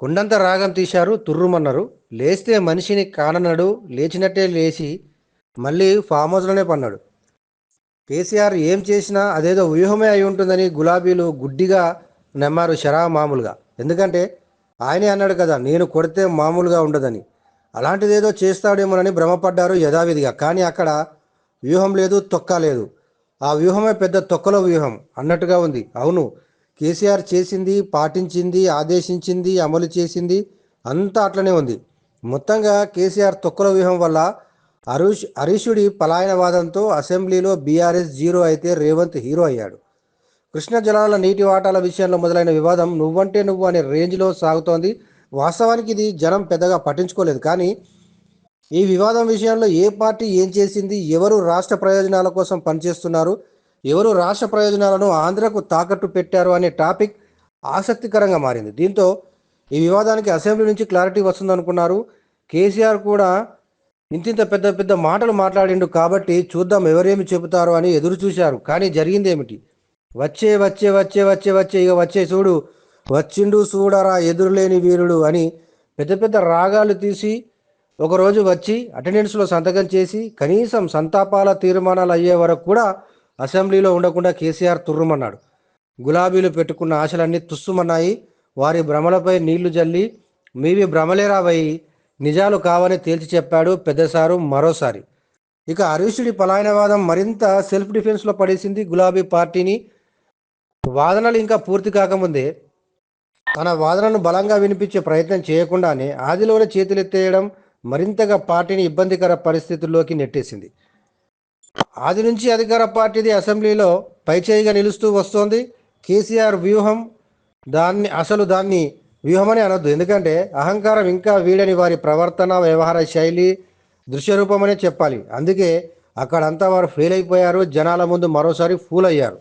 కొండంత రాగం తీశారు, తుర్రుమన్నారు. లేస్తే మనిషిని కానన్నాడు, లేచినట్టే లేచి మళ్ళీ ఫామ్ హౌస్‌లోనే పన్నాడు. కేసీఆర్ ఏం చేసినా అదేదో వ్యూహమే అయి ఉంటుందని గులాబీలు గుడ్డిగా నమ్మారు మామూలుగా. ఎందుకంటే ఆయనే అన్నాడు కదా! నేను కొడితే మామూలుగా ఉండదని. అలాంటిదేదో చేస్తాడేమోనని భ్రమపడ్డారు యథావిధిగా. కానీ అక్కడ వ్యూహం లేదు, తొక్క లేదు. ఆ వ్యూహమే పెద్ద తొక్కలో వ్యూహం అన్నట్టుగా ఉంది. అవును, కేసీఆర్ చేసింది, పాటించింది, ఆదేశించింది, అమలు చేసింది అంతా అట్లనే ఉంది. మొత్తంగా కేసీఆర్ తొక్కల వ్యూహం వల్ల హరీషుడి పలాయనవాదంతో అసెంబ్లీలో బీఆర్ఎస్ జీరో అయితే రేవంత్ హీరో అయ్యాడు. కృష్ణా జలాల నీటి వాటాల విషయంలో మొదలైన వివాదం నువ్వంటే నువ్వు అనే రేంజ్లో సాగుతోంది. వాస్తవానికి ఇది జనం పెద్దగా పట్టించుకోలేదు. కానీ ఈ వివాదం విషయంలో ఏ పార్టీ ఏం చేసింది, ఎవరు రాష్ట్ర ప్రయోజనాల కోసం పనిచేస్తున్నారు, ఎవరు రాష్ట్ర ప్రయోజనాలను ఆంధ్రకు తాకట్టు పెట్టారు అనే టాపిక్ ఆసక్తికరంగా మారింది. దీంతో ఈ వివాదానికి అసెంబ్లీ నుంచి క్లారిటీ వస్తుందనుకున్నారు. కేసీఆర్ కూడా ఇంతింత పెద్ద పెద్ద మాటలు మాట్లాడిండు కాబట్టి చూద్దాం ఎవరేమి చెబుతారో అని ఎదురు చూశారు. కానీ జరిగింది ఏమిటి? వచ్చే వచ్చే వచ్చే వచ్చే వచ్చే ఇక వచ్చే చూడు, వచ్చిండు చూడరా ఎదురులేని వీరుడు అని పెద్ద పెద్ద రాగాలు తీసి ఒకరోజు వచ్చి అటెండెన్స్లో సంతకం చేసి కనీసం సంతాపాల తీర్మానాలు అయ్యే వరకు కూడా అసెంబ్లీలో ఉండకుండా కేసీఆర్ తుర్రుమన్నాడు. గులాబీలు పెట్టుకున్న ఆశలన్నీ తుస్సుమన్నాయి. వారి భ్రమలపై నీళ్లు జల్లి మీవి భ్రమలేరావయి, నిజాలు కావని తేల్చి చెప్పాడు పెద్దసారు మరోసారి. ఇక హరీషుడి పలాయనవాదం మరింత సెల్ఫ్ డిఫెన్స్లో పడేసింది గులాబీ పార్టీని. వాదనలు ఇంకా పూర్తి కాకముందే తన వాదనను బలంగా వినిపించే ప్రయత్నం చేయకుండానే ఆదిలోనే చేతులెత్తేయడం మరింతగా పార్టీని ఇబ్బందికర పరిస్థితుల్లోకి నెట్టేసింది. ఆది నుంచి అధికార పార్టీది అసెంబ్లీలో పైచేయిగా నిలుస్తూ వస్తోంది. కేసీఆర్ వ్యూహం, దాన్ని వ్యూహమని అనొద్దు. ఎందుకంటే అహంకారం ఇంకా వీడని వారి ప్రవర్తన, వ్యవహార శైలి దృశ్యరూపమనే చెప్పాలి. అందుకే అక్కడంతా వారు ఫెయిల్ అయిపోయారు. జనాల ముందు మరోసారి ఫూల్ అయ్యారు.